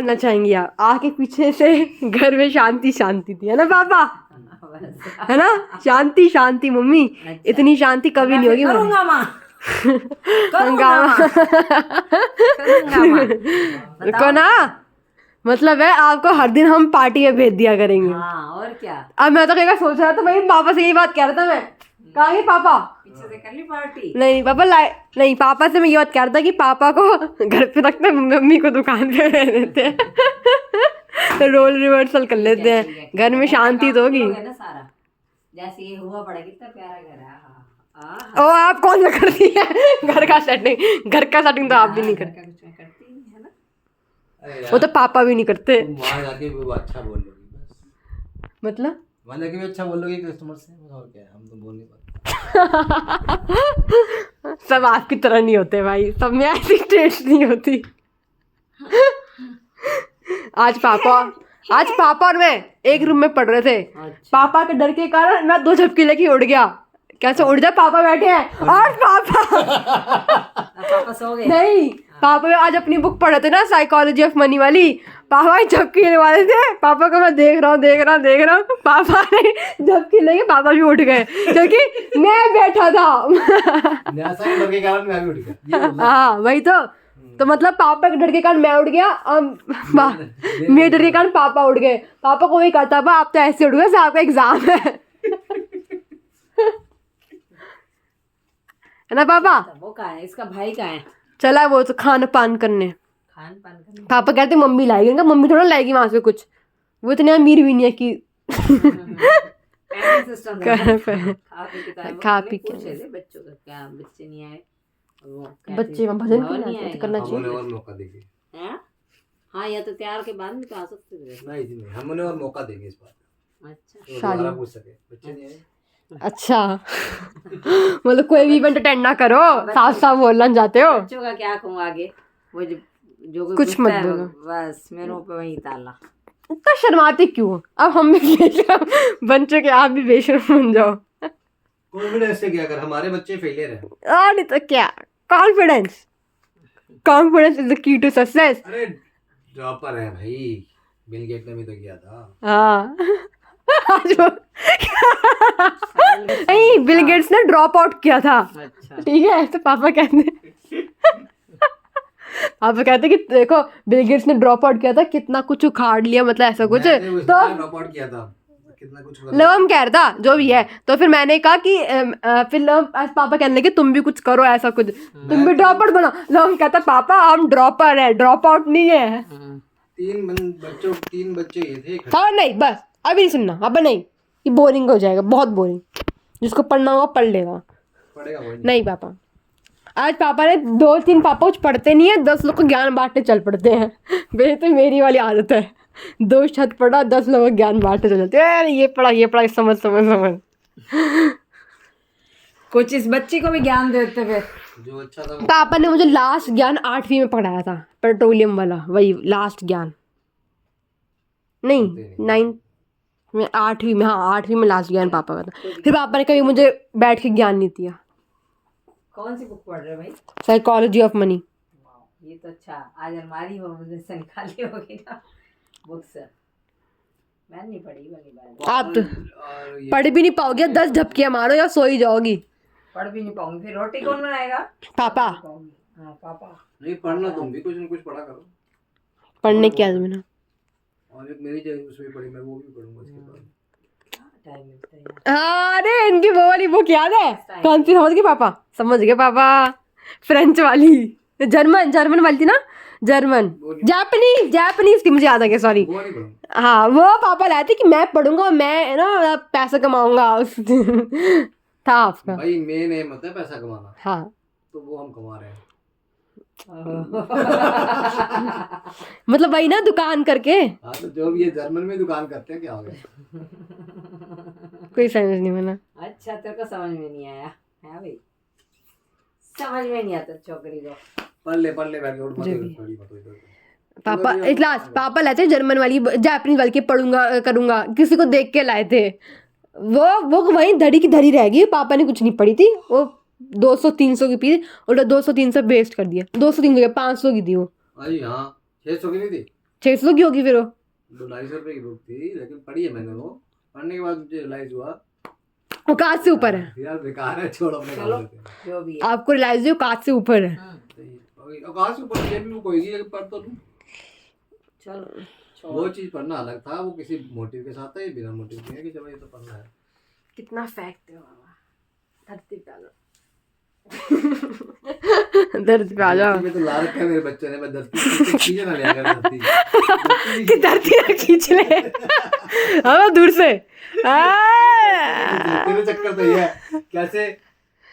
बोलना चाहेंगी आप? आके पीछे से घर में शांति शांति थी, है ना पापा? है ना, शांति शांति मम्मी। अच्छा। इतनी शांति कभी नहीं होगी। करूंगा माँ, रुको ना, मतलब है आपको हर दिन हम पार्टी में भेज दिया करेंगे। हाँ, और क्या। अब मैं तो कहीं सोच रहा था भाई, पापा से यही बात कह रहा था मैं। कहाँ गए पापा? पीछे से कर ली पार्टी। नहीं पापा नहीं, पापा से मैं ये बात कह रहा था कि पापा को घर पे रखते, मम्मी को दुकान पे रह देते हैं। तो रोल रिवर्सल कर लेते हैं, घर में शांति तो होगी ना सारा। जैसे ये हुआ पड़ा, कितना प्यारा घर है। ओ आप कौन सा करती है घर का सेटिंग? घर का सेटिंग तो आप भी नहीं करते, वो तो पापा भी नहीं करते। वहाँ जाके वो अच्छा बोल लोगी बस। मतलब वहाँ जाके भी अच्छा बोल लोगी कस्टमर से, और क्या है, हम तो बोल नहीं पाते। सब आपकी तरह नहीं होते भाई, सब में ऐसी टेस्ट नहीं होती। आज पापा और मैं एक रूम में पढ़ रहे थे। अच्छा। पापा के डर के कारण मैं 2 झपकी लेके उड़ गया। कैसे उड़ जा, पापा बैठे हैं और पापा सो गए। नहीं, पापा आज अपनी बुक पढ़ रहे थे ना, साइकोलॉजी ऑफ मनी वाली। पापा झपकी लेने वाले थे, पापा को मैं देख रहा हूँ। पापा ने झपकी लेके पापा भी उठ गए क्योंकि मैं बैठा था। हाँ वही तो मतलब पापा के डर के कारण मैं उठ गया और मेरे डर के कारण पापा उठ गए। पापा को वही कहता था, आप तो ऐसे उठ गए, आपका एग्जाम है ना पापा? वो कहाँ है, इसका भाई कहाँ है? चला वो तो खान पान करने। पापा कहते मम्मी लाएगी, उनका मम्मी थोड़ा लाएगी वहां से कुछ, वो इतने अमीर भी नहीं है कि खा पी के। बच्चों का क्या, बच्चे नहीं आए, बच्चे भजन करना चाहिए। और मौका देंगे। हाँ, या तो त्योहार के बाद में तो आ सकते थे। नहीं, हम उन्हें और मौका देंगे इस बार। अच्छा, तो दोबारा पूछ सके, बच्चे नहीं आए। अच्छा। मतलब कोई भी इवेंट अटेंड ना करो, साफ बोलना चाहते हो? बच्चों का क्या कहूँ आगे, वो जो कुछ मत बोलो, बस मेरे पे वही ताला। इतना शर्माते क्यों? अब हम भी बेशरम बन चुके, आप भी बेशरम बन जाओ। कॉन्फिडेंस से क्या कर, हमारे बच्चे फेलियर हैं। और नहीं तो क्या, confidence is the key to success. अरे ड्रॉपर है भाई, बिल गेट ने भी तो किया था। हाँ। आज वो नहीं, बिल गेट्स ने ड्रॉप आउट किया था। अच्छा। ठीक है, तो पापा कहते कि देखो बिल गेट्स ने ड्रॉप आउट किया था, कितना कुछ उखाड़ लिया, मतलब ऐसा कुछ। तो ड्रॉप आउट किया था, कितना कुछ लवम कह रहा था जो भी है। तो फिर मैंने कहा कि फिर पापा कहने लगे तुम भी कुछ करो ऐसा कुछ, तुम भी ड्रॉप आउट बनो। लवम कहता पापा हम ड्रॉपर है, ड्रॉप आउट नहीं है। 3 बच्चे ये थे। हाँ नहीं, बस अभी नहीं सुनना, अब नहीं, ये बोरिंग हो जाएगा, बहुत बोरिंग। जिसको पढ़ना होगा पढ़ लेगा, पढ़ेगा वो नहीं पापा। आज पापा ने 2-3 पापा कुछ पढ़ते नहीं है, 10 लोग को ज्ञान बांटने चल पड़ते हैं। वैसे तो मेरी वाली आदत है, 2 छत पढ़ा 10 लोगों को ज्ञान बांटने चल जाते हैं। ये पढ़ा समझ। कुछ इस बच्ची को भी ज्ञान देते हुए जो अच्छा था। पापा ने मुझे लास्ट ज्ञान 8वीं में पढ़ाया था, पेट्रोलियम वाला, वही लास्ट ज्ञान। नहीं 9th में, 8वीं में। हाँ 8वीं में लास्ट ज्ञान पापा का था। फिर पापा ने कभी मुझे बैठ के ज्ञान नहीं दिया। कौन सी बुक पढ़ रहे भाई? Psychology of money. ये तो अच्छा, आज हमारी वो खाली होगी ना बुक्स। मैं नहीं पढ़ी वाली बात। आप तो पढ़ भी नहीं पाओगे, 10 झपकियां मारो या सो ही जाओगी। पढ़ भी नहीं पाऊंगी, फिर रोटी कौन बनाएगा? पापा। हाँ पापा। नहीं पढ़ना, तुम भी कुछ न कुछ पढ़ा करो। पढ़ने की आदमी ना, और एक मेरी जगह उसमें पढ़ी, मैं वो भी पढ़ूंगा उसके बाद। अरे इनकी वो वाली बुक याद है? कौन सी? समझ गए पापा, समझ गए पापा। फ्रेंच वाली, जर्मन वाली थी ना, जर्मन जापानीज थी, मुझे याद आ गया, सॉरी। हाँ वो पापा लाए थे कि मैं पढ़ूंगा, मैं ना पैसा कमाऊंगा। था आपका भाई, मेन एम होता है पैसा कमाना। हाँ तो वो हम कमा रहे हैं। मतलब वही ना, दुकान करके। हाँ तो जो भी ये जर्मन में दुकान करते हैं, क्या हो गया? कोई समझ नहीं बना। अच्छा तेरे को समझ में नहीं आया है भाई, समझ में नहीं आता छोकरी को। पढ़ ले बैठ के, पापा क्लास पापा लाए थे जर्मन वाली, जापानीज वाली के पढ़ूंगा करूंगा, किसी को देख के लाए थे। वो वहीं धड़ी की धड़ी रह गई, पापा ने कुछ नहीं पढ़ी थी। वो 200-300 की पी, उल्टा 200-300 वेस्ट कर दिया। 200-300 500 की थी वो। अरे हाँ 600 की नहीं थी। 600 की होगी फिर वो। 200-250 रुपए की बुक थी, लेकिन पढ़ी है मैंने वो। पढ़ने के बाद मुझे रियलाइज हुआ औकात से ऊपर है। यार बेकार है, छोड़ अपने चलो। काम करते जो भी है आपको रियलाइज हुई औकात से ऊपर है। हैं। औकात से ऊपर ये भी वो कोई नहीं, लेकिन पढ़ तो लूं। चलो छोड़। वो चीज पढ़ना अलग था, वो किसी मोटिव के साथ है, ये बिना मोटिव के है कि जब ये तो पढ़ना है। कितना फेंकते हो बाबा, धरती पे आ जाओ। धरती पे आ जाओ धरती पे तो ला रखा है मेरे बच्चे ने, मैं धरती खींचे ना लिया कर धरती। कि धरती ना खींच ले। हाँ दूर से। तेरे चक्कर तो ये है कैसे।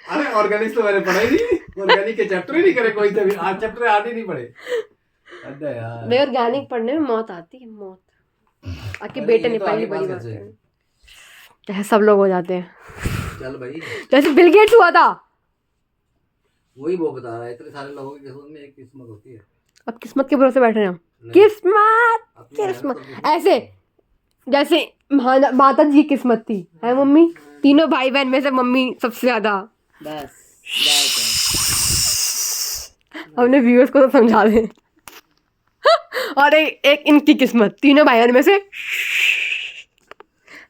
अरे ऑर्गेनिक्स तो मैंने पढ़ा ही नहीं, ऑर्गेनिक के चैप्टर ही नहीं करे कोई, तभी आज चैप्टर आठ ही नहीं पढ़े। अरे यार मैं ऑर्गेनिक पढ़ने में मौत आती है, मौत। आपके अरे बेटे ये ने तो पहली आगे बड़ी पास बात कैसे? है। चाहे सब लोग हो जाते हैं, चल भाई, जैसे बिल गेट्स हुआ था। वही वो बता रहा है, इतने सारे लोगों की किस्मत में एक किस्मत होती है। अब किस्मत के भरोसे बैठे हैं हम। नहीं, किस्मत अपनी मेहनत किस्मत करके- ऐसे जैसे माता जी की किस्मत थी, है मम्मी। तीनों भाई बहन में से मम्मी सबसे ज्यादा। बस जाए हमने व्यूअर्स को तो समझा दे। और एक इनकी किस्मत, तीनों भाई बहन में से, है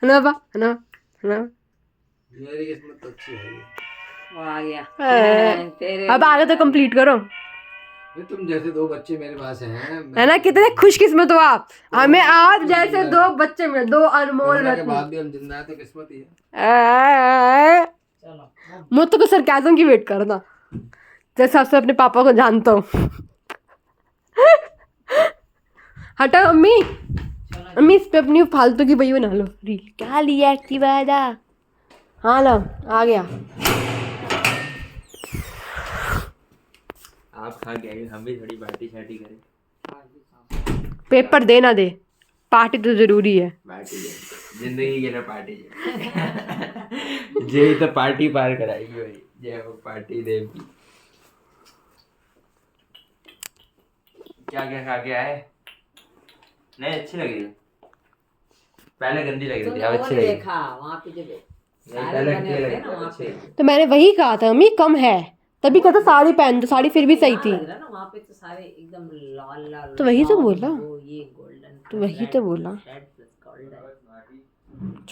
ना बा, है ना, है ना। मेरी किस्मत तो अच्छी है। वो आ गया तेरे। अब आगे तो कंप्लीट करो, ये तुम जैसे दो बच्चे मेरे पास हैं, है ना। कितने खुश किस्मत हो आप, हमें आज जैसे 2 बच्चे मिले, 2 अनमोल कोरोना के रत्न। बाद भी हम जिंदा हैं तो किस्मत ही है। चलो मुझ तो सरकाजम की वेट करना, जैसे आपसे अपने पापा को जानता हूँ। हटा मम्मी, मम्मी इस पे अपनी फालतू की वही बना लो रील। क्या लिया एक्टिवा दा। हाँ लो आ गया। आप खा के आइए, हम भी थोड़ी पार्टी शार्टी करें। पेपर दे ना दे, पार्टी तो जरूरी है। पार्टी है जिंदगी के ना, पार्टी है। जे तो पार्टी पार कराएगी भाई, जय हो पार्टी देव। क्या क्या खा के आए? नहीं अच्छी लग रही है, पहले गंदी लग रही थी, अब अच्छी लग रही है। देखा वहाँ पे जब नहीं, सारे पहले बने अच्छी होते लग हैं ना रही वहाँ थी, पे। अच्छी। तो मैंने वही कहा था मम्मी कम है, तभी कहता साड़ी पहन दो, साड़ी फिर भी सही थी। लग रहा ना वहाँ पे तो सारे एकदम लाल लाल। तो वही तो लाल, बोला। वो ये गोल्डन। तो वही तो बोला। Red plus golden.